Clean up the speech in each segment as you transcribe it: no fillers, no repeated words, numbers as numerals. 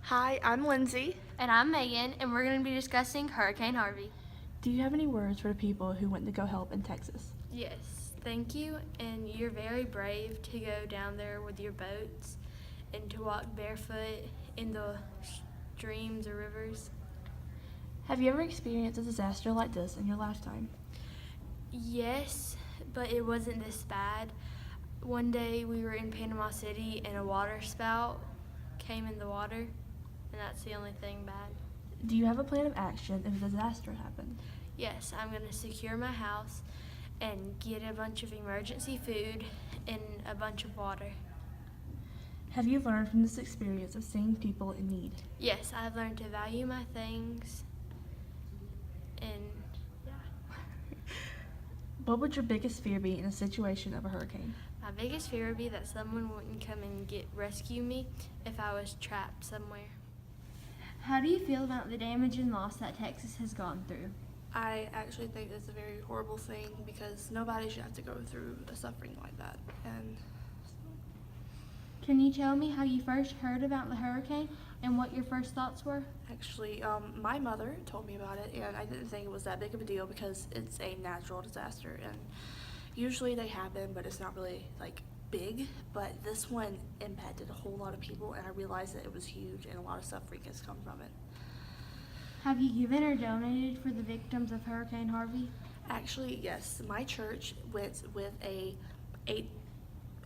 Hi, I'm Lindsay. And I'm Megan, and we're going to be discussing Hurricane Harvey. Do you have any words for the people who went to go help in Texas? Yes, thank you, and you're very brave to go down there with your boats and to walk barefoot in the streams or rivers. Have you ever experienced a disaster like this in your lifetime? Yes, but it wasn't this bad. One day we were in Panama City and a water spout came in the water, and that's the only thing bad. Do you have a plan of action if a disaster happened? Yes, I'm going to secure my house and get a bunch of emergency food and a bunch of water. Have you learned from this experience of seeing people in need? Yes, I've learned to value my things, and yeah. What would your biggest fear be in a situation of a hurricane? My biggest fear would be that someone wouldn't come and rescue me if I was trapped somewhere. How do you feel about the damage and loss that Texas has gone through? I actually think it's a very horrible thing because nobody should have to go through a suffering like that. And Can you tell me how you first heard about the hurricane and what your first thoughts were? actually, my mother told me about it, and I didn't think it was that big of a deal because it's a natural disaster, and usually they happen, but it's not really like big. But this one impacted a whole lot of people, and I realized that it was huge, and a lot of suffering has come from it. Have you given or donated for the victims of Hurricane Harvey? Actually, yes, my church went with a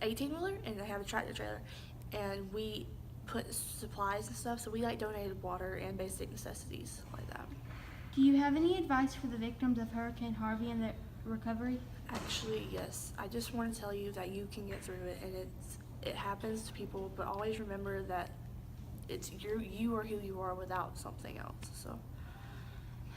18-wheeler, and they have a tractor trailer, and we put supplies and stuff, so we donated water and basic necessities like that. Do you have any advice for the victims of Hurricane Harvey and their recovery? Actually, yes, I just want to tell you that you can get through it, and it happens to people, but always remember that you are who you are without something else. So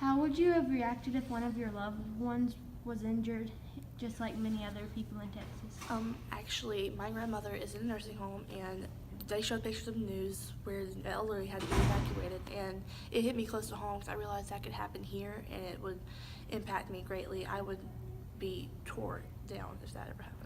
How would you have reacted if one of your loved ones was injured, just like many other people in Texas? actually, my grandmother is in a nursing home, and they showed pictures of the news where the elderly had to be evacuated, and it hit me close to home because I realized that could happen here, and it would impact me greatly. I would be torn down if that ever happened.